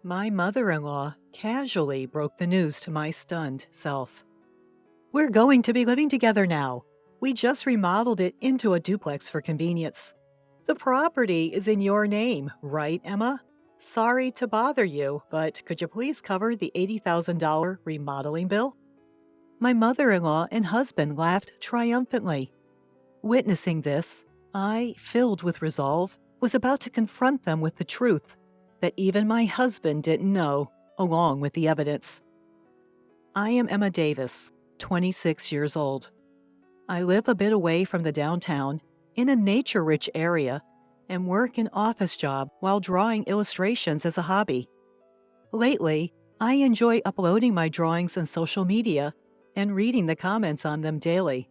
My mother-in-law casually broke the news to my stunned self. We're going to be living together now. We just remodeled it into a duplex for convenience. The property is in your name, right, Emma? Sorry to bother you, but could you please cover the $80,000 remodeling bill? My mother-in-law and husband laughed triumphantly. Witnessing this, I, filled with resolve, was about to confront them with the truth that even my husband didn't know, along with the evidence. I am Emma Davis, 26 years old. I live a bit away from the downtown, in a nature-rich area, and work an office job while drawing illustrations as a hobby. Lately, I enjoy uploading my drawings on social media and reading the comments on them daily.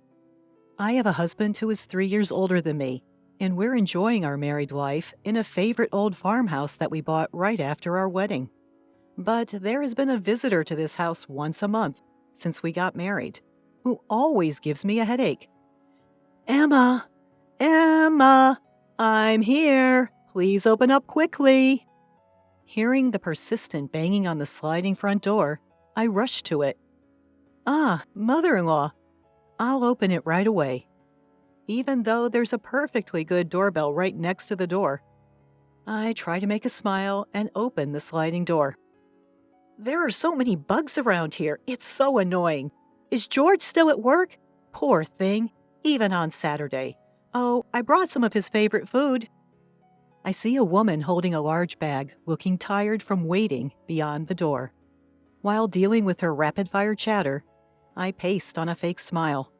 I have a husband who is 3 years older than me, and we're enjoying our married life in a favorite old farmhouse that we bought right after our wedding. But there has been a visitor to this house once a month since we got married, who always gives me a headache. Emma! Emma! I'm here! Please open up quickly! Hearing the persistent banging on the sliding front door, I rushed to it. Ah, mother-in-law! I'll open it right away. Even though there's a perfectly good doorbell right next to the door. I try to make a smile and open the sliding door. There are so many bugs around here, it's so annoying. Is George still at work? Poor thing, even on Saturday. Oh, I brought some of his favorite food. I see a woman holding a large bag, looking tired from waiting beyond the door. While dealing with her rapid-fire chatter, I paced on a fake smile.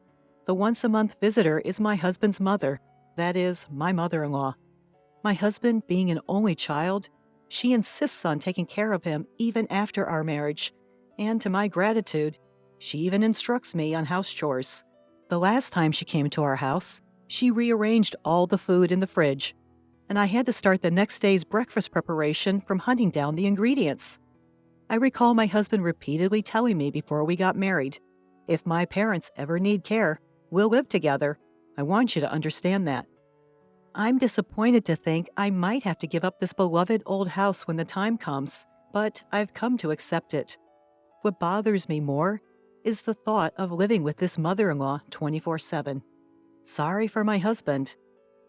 The once-a-month visitor is my husband's mother, that is, my mother-in-law. My husband being an only child, she insists on taking care of him even after our marriage, and to my gratitude, she even instructs me on house chores. The last time she came to our house, she rearranged all the food in the fridge, and I had to start the next day's breakfast preparation from hunting down the ingredients. I recall my husband repeatedly telling me before we got married, if my parents ever need care, we'll live together. I want you to understand that. I'm disappointed to think I might have to give up this beloved old house when the time comes, but I've come to accept it. What bothers me more is the thought of living with this mother-in-law 24/7. Sorry for my husband.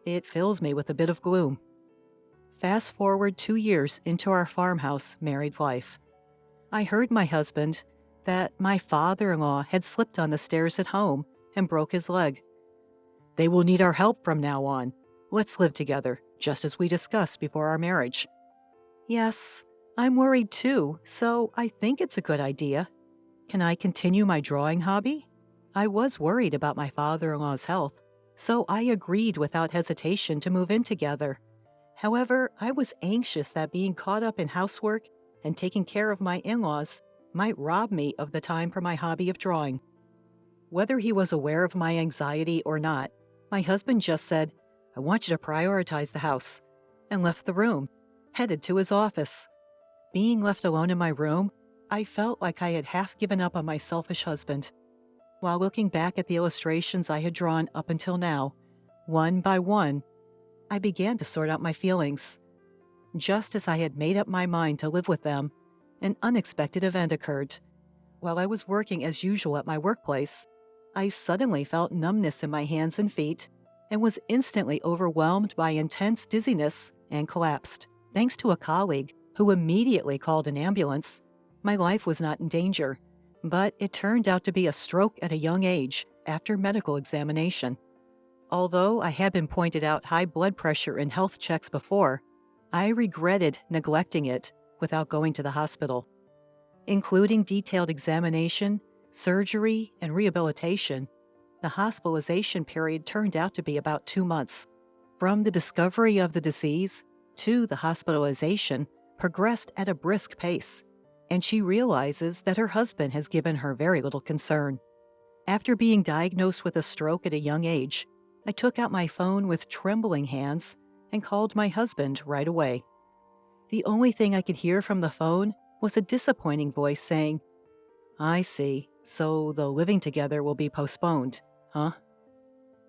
It fills me with a bit of gloom. Fast forward 2 years into our farmhouse married life. I heard my husband that my father-in-law had slipped on the stairs at home and broke his leg. They will need our help from now on. Let's live together, just as we discussed before our marriage. Yes, I'm worried too, so I think it's a good idea. Can I continue my drawing hobby? I was worried about my father-in-law's health, so I agreed without hesitation to move in together. However, I was anxious that being caught up in housework and taking care of my in-laws might rob me of the time for my hobby of drawing. Whether he was aware of my anxiety or not, my husband just said, I want you to prioritize the house, and left the room, headed to his office. Being left alone in my room, I felt like I had half given up on my selfish husband. While looking back at the illustrations I had drawn up until now, one by one, I began to sort out my feelings. Just as I had made up my mind to live with them, an unexpected event occurred. While I was working as usual at my workplace, I suddenly felt numbness in my hands and feet and was instantly overwhelmed by intense dizziness and collapsed. Thanks to a colleague who immediately called an ambulance, my life was not in danger, but it turned out to be a stroke at a young age after medical examination. Although I had been pointed out high blood pressure in health checks before, I regretted neglecting it without going to the hospital. Including detailed examination, surgery, and rehabilitation, the hospitalization period turned out to be about 2 months. From the discovery of the disease to the hospitalization progressed at a brisk pace, and she realizes that her husband has given her very little concern. After being diagnosed with a stroke at a young age, I took out my phone with trembling hands and called my husband right away. The only thing I could hear from the phone was a disappointing voice saying, I see, so the living together will be postponed, huh?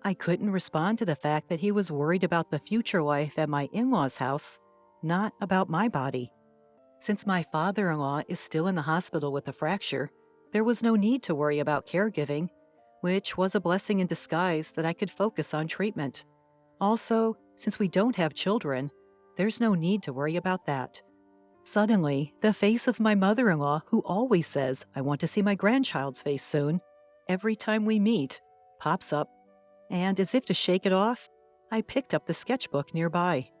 I couldn't respond to the fact that he was worried about the future life at my in-laws' house, not about my body. Since my father-in-law is still in the hospital with a fracture, there was no need to worry about caregiving, which was a blessing in disguise that I could focus on treatment. Also, since we don't have children, there's no need to worry about that. Suddenly, the face of my mother-in-law, who always says, "I want to see my grandchild's face soon," every time we meet, pops up, and as if to shake it off, I picked up the sketchbook nearby.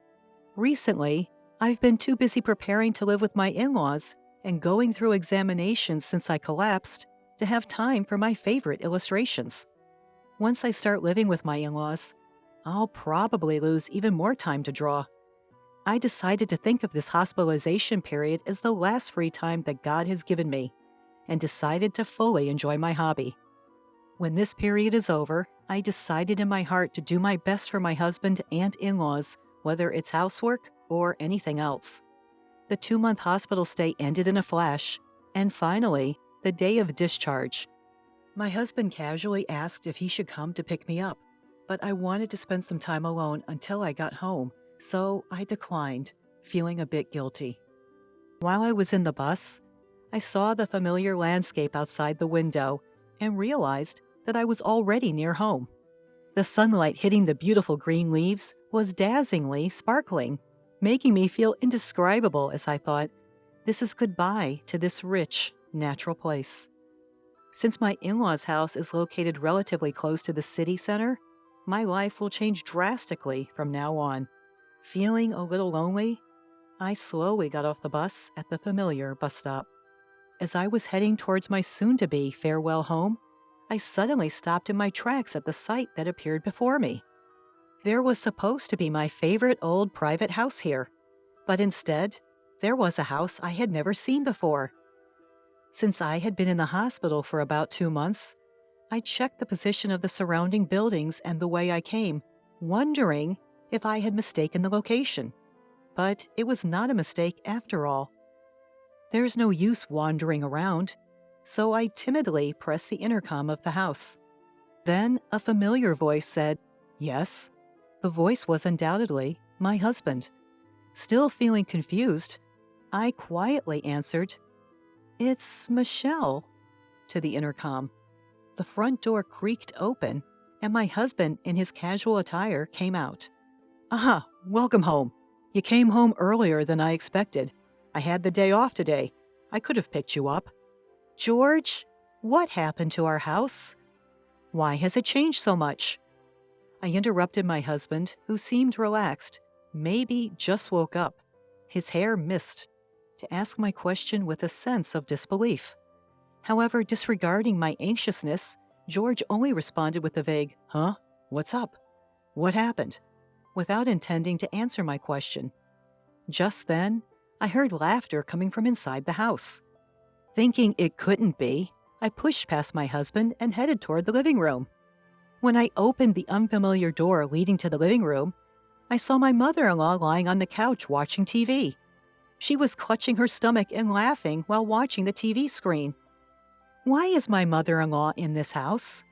Recently, I've been too busy preparing to live with my in-laws and going through examinations since I collapsed to have time for my favorite illustrations. Once I start living with my in-laws, I'll probably lose even more time to draw. I decided to think of this hospitalization period as the last free time that God has given me, and decided to fully enjoy my hobby. When this period is over, I decided in my heart to do my best for my husband and in-laws, whether it's housework or anything else. The 2-month hospital stay ended in a flash, and finally, the day of discharge. My husband casually asked if he should come to pick me up, but I wanted to spend some time alone until I got home, so I declined, feeling a bit guilty. While I was in the bus, I saw the familiar landscape outside the window and realized that I was already near home. The sunlight hitting the beautiful green leaves was dazzlingly sparkling, making me feel indescribable as I thought, this is goodbye to this rich, natural place. Since my in-laws' house is located relatively close to the city center, my life will change drastically from now on. Feeling a little lonely, I slowly got off the bus at the familiar bus stop. As I was heading towards my soon-to-be farewell home, I suddenly stopped in my tracks at the sight that appeared before me. There was supposed to be my favorite old private house here, but instead, there was a house I had never seen before. Since I had been in the hospital for about 2 months, I checked the position of the surrounding buildings and the way I came, wondering if I had mistaken the location. But it was not a mistake after all. There's no use wandering around, so I timidly pressed the intercom of the house. Then a familiar voice said, "Yes." The voice was undoubtedly my husband. Still feeling confused, I quietly answered, "It's Michelle," to the intercom. The front door creaked open, and my husband in his casual attire came out. "Aha, welcome home. You came home earlier than I expected. I had the day off today. I could have picked you up." "George, what happened to our house? Why has it changed so much?" I interrupted my husband, who seemed relaxed, maybe just woke up, his hair mist, to ask my question with a sense of disbelief. However, disregarding my anxiousness, George only responded with a vague, "Huh? What's up? What happened?" without intending to answer my question. Just then, I heard laughter coming from inside the house. Thinking it couldn't be, I pushed past my husband and headed toward the living room. When I opened the unfamiliar door leading to the living room, I saw my mother-in-law lying on the couch watching TV. She was clutching her stomach and laughing while watching the TV screen. "Why is my mother-in-law in this house?"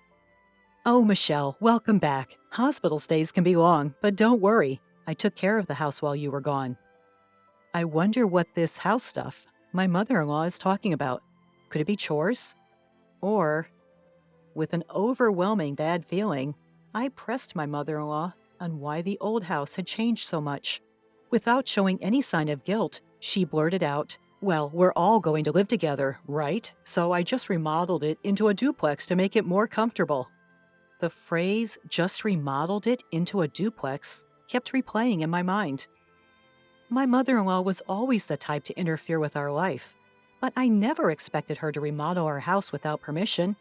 "Oh, Michelle, welcome back. Hospital stays can be long, but don't worry. I took care of the house while you were gone." I wonder what this house stuff my mother-in-law is talking about. Could it be chores? Or, with an overwhelming bad feeling, I pressed my mother-in-law on why the old house had changed so much. Without showing any sign of guilt, she blurted out, "Well, we're all going to live together, right? So I just remodeled it into a duplex to make it more comfortable." The phrase, "just remodeled it into a duplex," kept replaying in my mind. My mother-in-law was always the type to interfere with our life, but I never expected her to remodel our house without permission.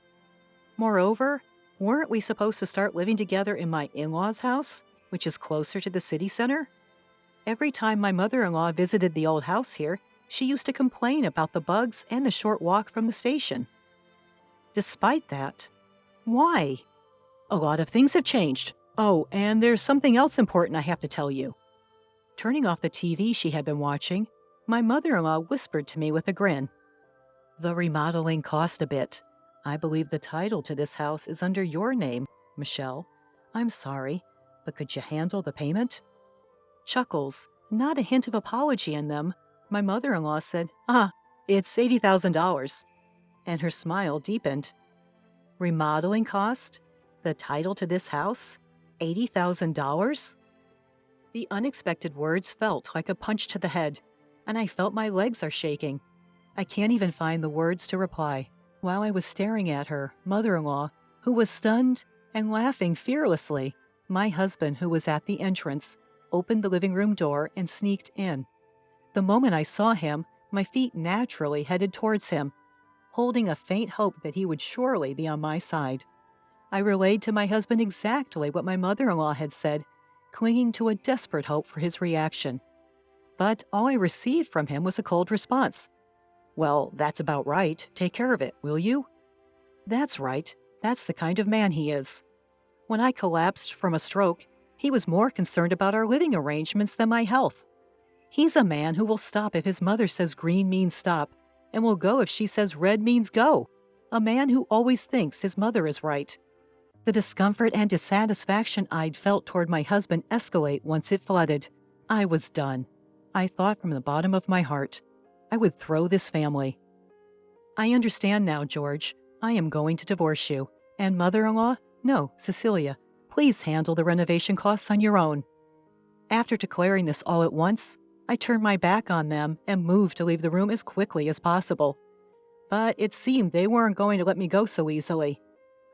Moreover, weren't we supposed to start living together in my in-laws' house, which is closer to the city center? Every time my mother-in-law visited the old house here, she used to complain about the bugs and the short walk from the station. Despite that, why? A lot of things have changed. Oh, and there's something else important I have to tell you. Turning off the TV she had been watching, my mother-in-law whispered to me with a grin, "The remodeling cost a bit. I believe the title to this house is under your name, Michelle. I'm sorry, but could you handle the payment?" Chuckles, not a hint of apology in them, My mother-in-law said, "Ah, it's $80,000." And her smile deepened. Remodeling cost? The title to this house? $80,000? The unexpected words felt like a punch to the head, and I felt my legs are shaking. I can't even find the words to reply. While I was staring at her mother-in-law, who was stunned and laughing fearlessly, my husband, who was at the entrance, opened the living room door and sneaked in. The moment I saw him, my feet naturally headed towards him, holding a faint hope that he would surely be on my side. I relayed to my husband exactly what my mother-in-law had said, clinging to a desperate hope for his reaction. But all I received from him was a cold response. "Well, that's about right. Take care of it, will you?" That's right. That's the kind of man he is. When I collapsed from a stroke, he was more concerned about our living arrangements than my health. He's a man who will stop if his mother says green means stop, and will go if she says red means go. A man who always thinks his mother is right. The discomfort and dissatisfaction I'd felt toward my husband escalate once it flooded. I was done. I thought from the bottom of my heart, I would throw this family. "I understand now, George. I am going to divorce you. And mother-in-law? No, Cecilia. Please handle the renovation costs on your own." After declaring this all at once, I turned my back on them and moved to leave the room as quickly as possible. But it seemed they weren't going to let me go so easily.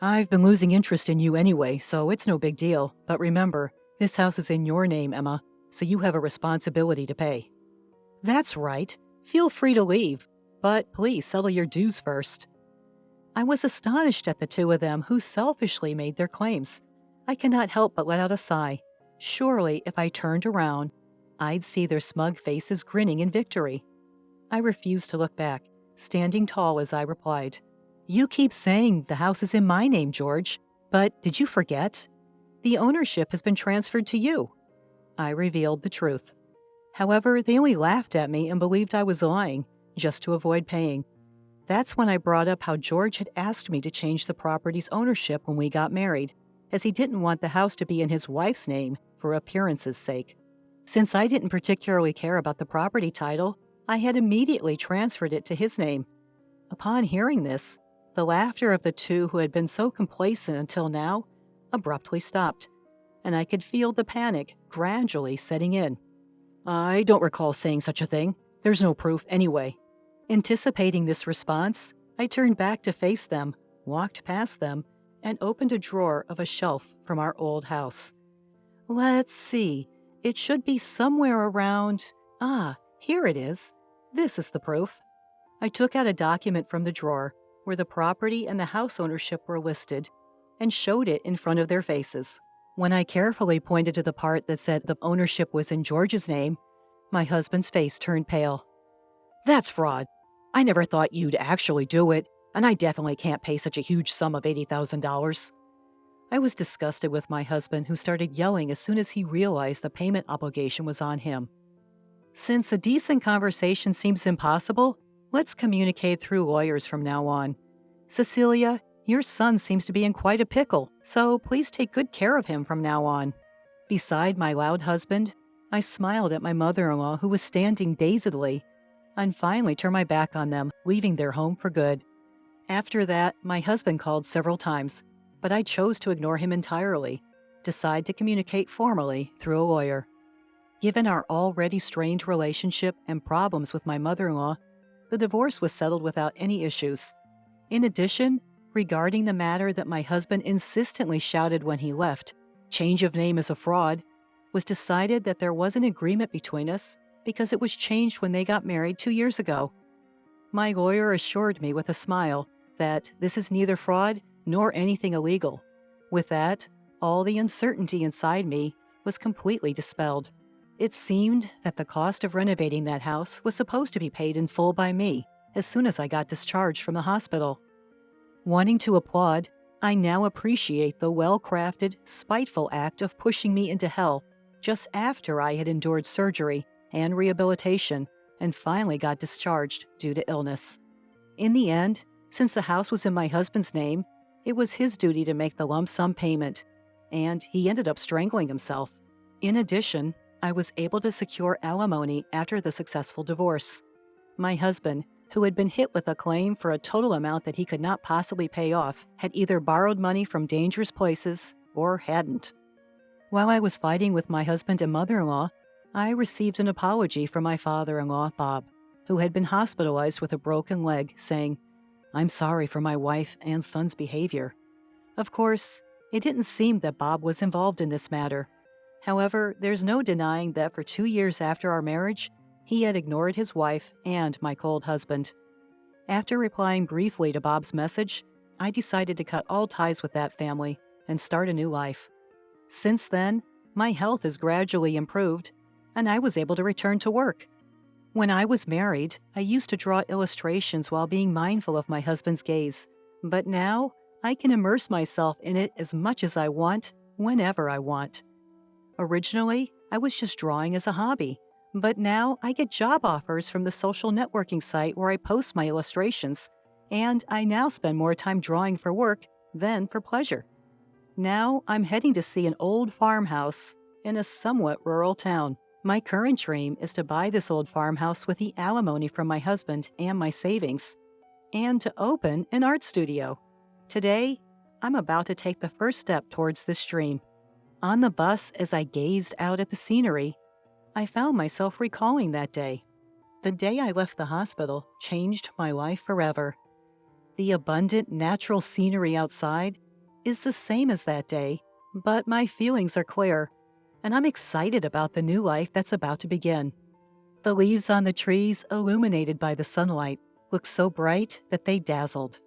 "I've been losing interest in you anyway, so it's no big deal. But remember, this house is in your name, Emma, so you have a responsibility to pay." "That's right. Feel free to leave. But please settle your dues first." I was astonished at the two of them who selfishly made their claims. I cannot help but let out a sigh. Surely, if I turned around, I'd see their smug faces grinning in victory. I refused to look back, standing tall as I replied, "You keep saying the house is in my name, George, but did you forget? The ownership has been transferred to you." I revealed the truth. However, they only laughed at me and believed I was lying, just to avoid paying. That's when I brought up how George had asked me to change the property's ownership when we got married, as he didn't want the house to be in his wife's name for appearance's sake. Since I didn't particularly care about the property title, I had immediately transferred it to his name. Upon hearing this, the laughter of the two who had been so complacent until now abruptly stopped, and I could feel the panic gradually setting in. "I don't recall saying such a thing. There's no proof anyway." Anticipating this response, I turned back to face them, walked past them, and opened a drawer of a shelf from our old house. Let's see. It should be somewhere around... Ah, here it is. This is the proof. I took out a document from the drawer where the property and the house ownership were listed and showed it in front of their faces. When I carefully pointed to the part that said the ownership was in George's name, my husband's face turned pale. "That's fraud. I never thought you'd actually do it, and I definitely can't pay such a huge sum of $80,000. I was disgusted with my husband, who started yelling as soon as he realized the payment obligation was on him. Since a decent conversation seems impossible, let's communicate through lawyers from now on. Cecilia, your son seems to be in quite a pickle, so please take good care of him from now on." Beside my loud husband, I smiled at my mother-in-law, who was standing dazedly, and finally turned my back on them, leaving their home for good. After that, my husband called several times, but I chose to ignore him entirely, decide to communicate formally through a lawyer. Given our already strained relationship and problems with my mother-in-law, the divorce was settled without any issues. In addition, regarding the matter that my husband insistently shouted when he left, change of name is a fraud, was decided that there was an agreement between us because it was changed when they got married 2 years ago. My lawyer assured me with a smile that this is neither fraud nor anything illegal. With that, all the uncertainty inside me was completely dispelled. It seemed that the cost of renovating that house was supposed to be paid in full by me as soon as I got discharged from the hospital. Wanting to applaud, I now appreciate the well-crafted, spiteful act of pushing me into hell just after I had endured surgery and rehabilitation and finally got discharged due to illness. In the end, since the house was in my husband's name, it was his duty to make the lump sum payment, and he ended up strangling himself. In addition, I was able to secure alimony after the successful divorce. My husband, who had been hit with a claim for a total amount that he could not possibly pay off, had either borrowed money from dangerous places or hadn't. While I was fighting with my husband and mother-in-law, I received an apology from my father-in-law, Bob, who had been hospitalized with a broken leg, saying, "I'm sorry for my wife and son's behavior." Of course, it didn't seem that Bob was involved in this matter. However, there's no denying that for 2 years after our marriage, he had ignored his wife and my cold husband. After replying briefly to Bob's message, I decided to cut all ties with that family and start a new life. Since then, my health has gradually improved, and I was able to return to work. When I was married, I used to draw illustrations while being mindful of my husband's gaze, but now I can immerse myself in it as much as I want, whenever I want. Originally, I was just drawing as a hobby, but now I get job offers from the social networking site where I post my illustrations, and I now spend more time drawing for work than for pleasure. Now I'm heading to see an old farmhouse in a somewhat rural town. My current dream is to buy this old farmhouse with the alimony from my husband and my savings, and to open an art studio. Today, I'm about to take the first step towards this dream. On the bus, as I gazed out at the scenery, I found myself recalling that day. The day I left the hospital changed my life forever. The abundant, natural scenery outside is the same as that day, but my feelings are clear, and I'm excited about the new life that's about to begin. The leaves on the trees, illuminated by the sunlight, look so bright that they dazzled.